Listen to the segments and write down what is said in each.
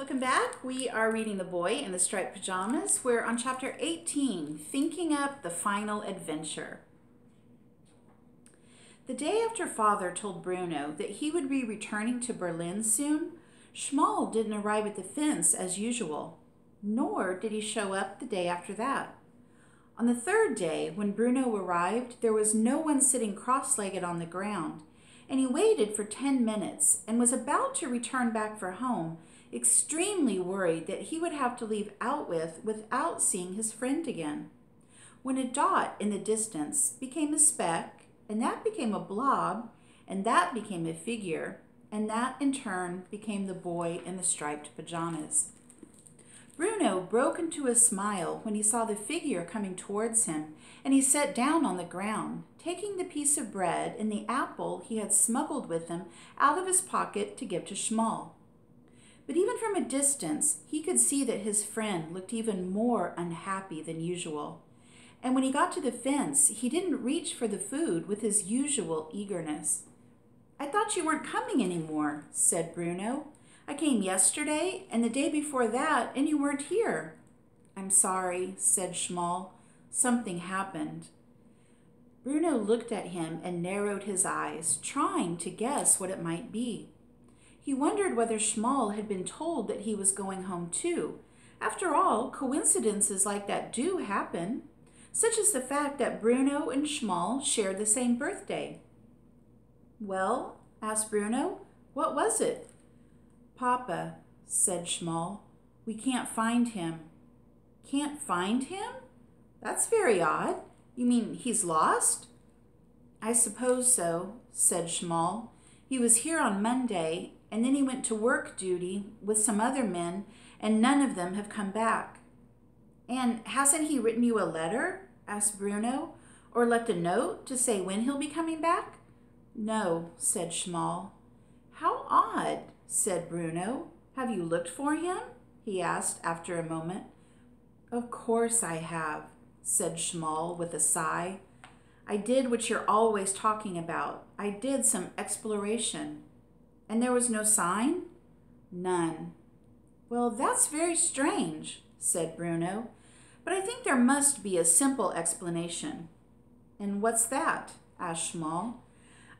Welcome back. We are reading The Boy in the Striped Pajamas. We're on chapter 18, Thinking Up the Final Adventure. The day after Father told Bruno that he would be returning to Berlin soon, Shmuel didn't arrive at the fence as usual, nor did he show up the day after that. On the third day, when Bruno arrived, there was no one sitting cross-legged on the ground, and he waited for 10 minutes and was about to return back for home, extremely worried that he would have to leave Outwith without seeing his friend again. When a dot in the distance became a speck, and that became a blob, and that became a figure, and that in turn became the boy in the striped pajamas. Bruno broke into a smile when he saw the figure coming towards him, and he sat down on the ground, taking the piece of bread and the apple he had smuggled with him out of his pocket to give to Shmuel. But even from a distance, he could see that his friend looked even more unhappy than usual. And when he got to the fence, he didn't reach for the food with his usual eagerness. "I thought you weren't coming anymore," said Bruno. "I came yesterday and the day before that, and you weren't here." "I'm sorry," said Shmuel. "Something happened." Bruno looked at him and narrowed his eyes, trying to guess what it might be. He wondered whether Shmuel had been told that he was going home too. After all, coincidences like that do happen, such as the fact that Bruno and Shmuel shared the same birthday. "Well," asked Bruno, "what was it?" "Papa," said Shmuel, "we can't find him." "Can't find him? That's very odd. You mean he's lost?" "I suppose so," said Shmuel. "He was here on Monday, and then he went to work duty with some other men, and none of them have come back." "And hasn't he written you a letter?" asked Bruno, "or left a note to say when he'll be coming back?" "No," said Shmuel. "How odd," said Bruno. "Have you looked for him?" he asked after a moment. "Of course I have," said Shmuel with a sigh. "I did what you're always talking about. I did some exploration." "And there was no sign?" "None." "Well, that's very strange," said Bruno. "But I think there must be a simple explanation." "And what's that?" asked Shmuel.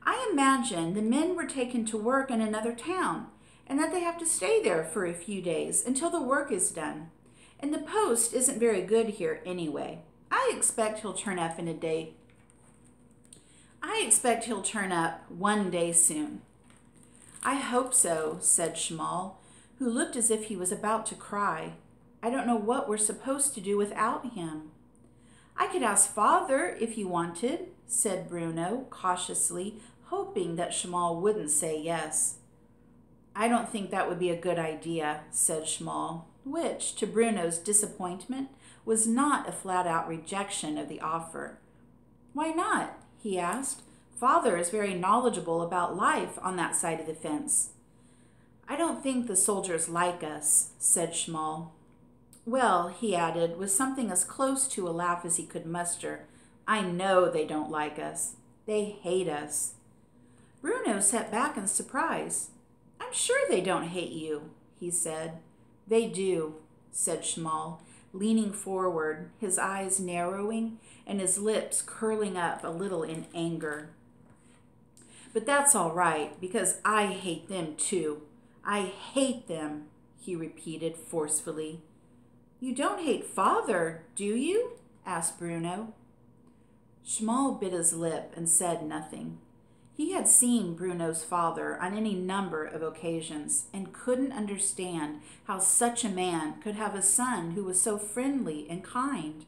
"I imagine the men were taken to work in another town, and that they have to stay there for a few days until the work is done. And the post isn't very good here anyway. I expect he'll turn up one day soon." "I hope so," said Shmuel, who looked as if he was about to cry. "I don't know what we're supposed to do without him." "I could ask Father if you wanted," said Bruno, cautiously, hoping that Shmuel wouldn't say yes. "I don't think that would be a good idea," said Shmuel, which, to Bruno's disappointment, was not a flat-out rejection of the offer. "Why not?" he asked. "Father is very knowledgeable about life on that side of the fence." "I don't think the soldiers like us," said Shmuel. "Well," he added, with something as close to a laugh as he could muster, "I know they don't like us. They hate us." Bruno sat back in surprise. "I'm sure they don't hate you," he said. "They do," said Shmuel, leaning forward, his eyes narrowing and his lips curling up a little in anger. "But that's all right, because I hate them too. I hate them," he repeated forcefully. "You don't hate Father, do you?" asked Bruno. Shmuel bit his lip and said nothing. He had seen Bruno's father on any number of occasions and couldn't understand how such a man could have a son who was so friendly and kind.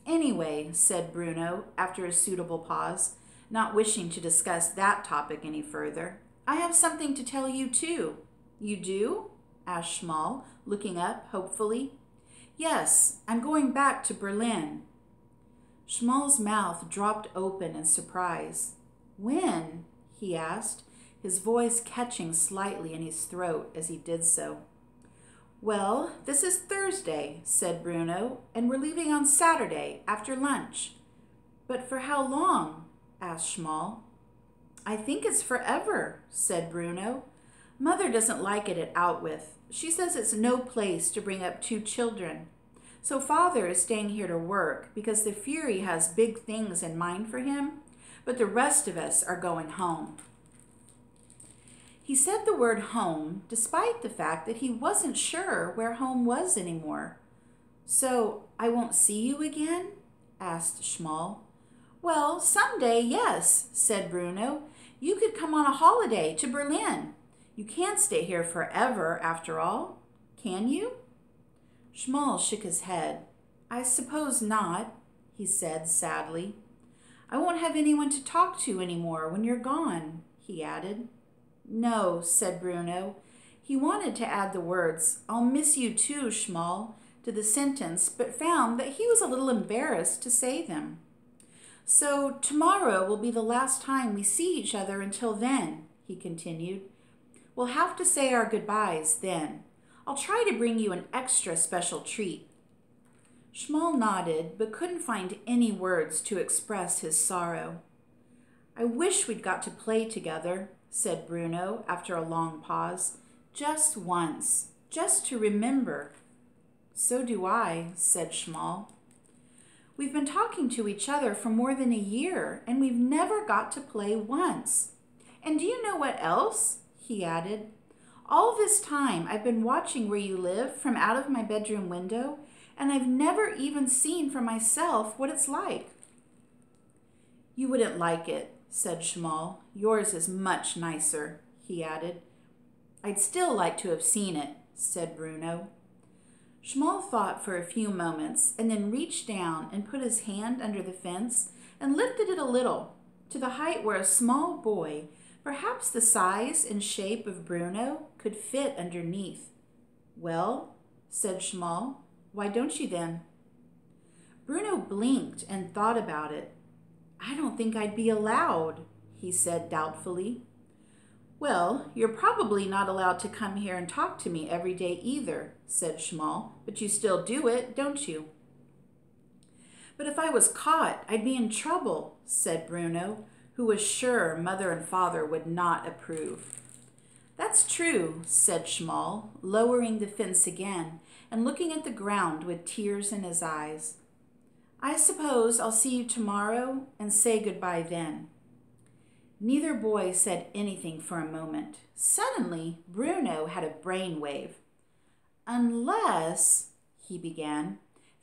"Anyway," said Bruno after a suitable pause, not wishing to discuss that topic any further, "I have something to tell you too." "You do?" asked Shmuel, looking up hopefully. "Yes, I'm going back to Berlin." Shmuel's mouth dropped open in surprise. "When?" he asked, his voice catching slightly in his throat as he did so. "Well, this is Thursday," said Bruno, "and we're leaving on Saturday after lunch." "But for how long?" asked Shmuel. "I think it's forever," said Bruno. Mother doesn't like it at Outwith. She says it's no place to bring up two children. So Father is staying here to work because the Fury has big things in mind for him, but the rest of us are going home. He said the word home despite the fact that he wasn't sure where home was anymore. So I won't see you again? Asked Shmuel. Well, someday, yes, said Bruno. You could come on a holiday to Berlin. You can't stay here forever, after all, can you? Shmuel shook his head. I suppose not, he said sadly. I won't have anyone to talk to anymore when you're gone, he added. No, said Bruno. He wanted to add the words, I'll miss you too, Shmuel, to the sentence, but found that he was a little embarrassed to say them. So tomorrow will be the last time we see each other until then, he continued. We'll have to say our goodbyes then. I'll try to bring you an extra special treat. Shmuel nodded, but couldn't find any words to express his sorrow. I wish we'd got to play together, said Bruno after a long pause. Just once, just to remember. So do I, said Shmuel. We've been talking to each other for more than a year, and we've never got to play once. And do you know what else? He added. All this time I've been watching where you live from out of my bedroom window, and I've never even seen for myself what it's like. You wouldn't like it, said Shmuel. Yours is much nicer, he added. I'd still like to have seen it, said Bruno. Shmuel thought for a few moments and then reached down and put his hand under the fence and lifted it a little, to the height where a small boy, perhaps the size and shape of Bruno, could fit underneath. Well, said Shmuel, why don't you then? Bruno blinked and thought about it. I don't think I'd be allowed, he said doubtfully. Well, you're probably not allowed to come here and talk to me every day either, said Shmuel, but you still do it, don't you? But if I was caught, I'd be in trouble, said Bruno, who was sure Mother and Father would not approve. That's true, said Shmuel, lowering the fence again and looking at the ground with tears in his eyes. I suppose I'll see you tomorrow and say goodbye then. Neither boy said anything for a moment. Suddenly, Bruno had a brainwave. Unless, he began,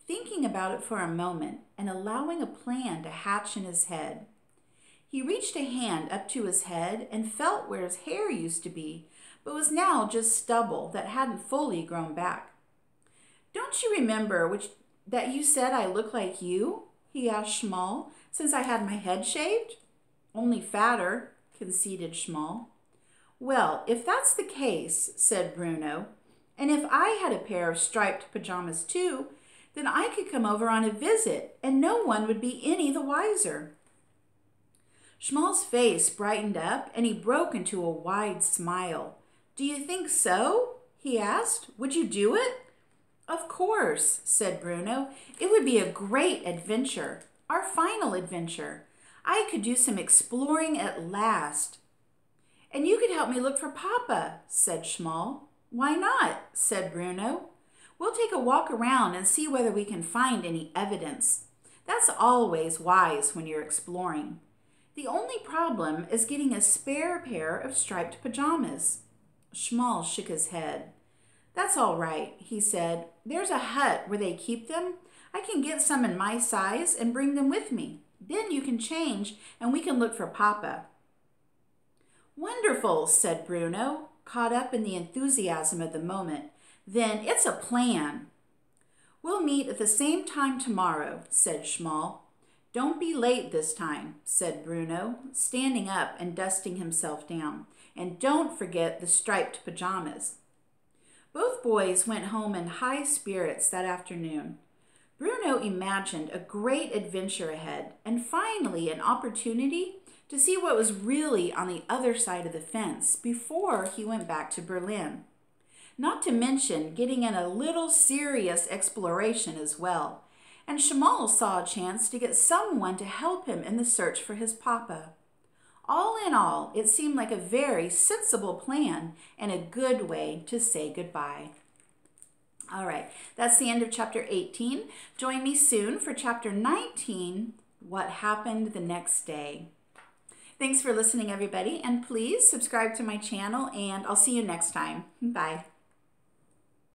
thinking about it for a moment and allowing a plan to hatch in his head. He reached a hand up to his head and felt where his hair used to be, but was now just stubble that hadn't fully grown back. Don't you remember that you said I look like you? He asked Shmuel, since I had my head shaved. Only fatter, conceded Shmuel. Well, if that's the case, said Bruno, and if I had a pair of striped pajamas too, then I could come over on a visit and no one would be any the wiser. Shmuel's face brightened up and he broke into a wide smile. Do you think so? He asked. Would you do it? Of course, said Bruno. It would be a great adventure, our final adventure. I could do some exploring at last. And you could help me look for Papa, said Shmuel. Why not, said Bruno. We'll take a walk around and see whether we can find any evidence. That's always wise when you're exploring. The only problem is getting a spare pair of striped pajamas. Shmuel shook his head. That's all right, he said. There's a hut where they keep them. I can get some in my size and bring them with me. Then you can change and we can look for Papa. Wonderful, said Bruno, caught up in the enthusiasm of the moment. Then it's a plan. We'll meet at the same time tomorrow, said Shmuel. Don't be late this time, said Bruno, standing up and dusting himself down. And don't forget the striped pajamas. Both boys went home in high spirits that afternoon. Bruno imagined a great adventure ahead and finally an opportunity to see what was really on the other side of the fence before he went back to Berlin. Not to mention getting in a little serious exploration as well. And Shmuel saw a chance to get someone to help him in the search for his papa. All in all, it seemed like a very sensible plan and a good way to say goodbye. All right, that's the end of chapter 18. Join me soon for chapter 19, What Happened the Next Day. Thanks for listening, everybody, and please subscribe to my channel, and I'll see you next time. Bye.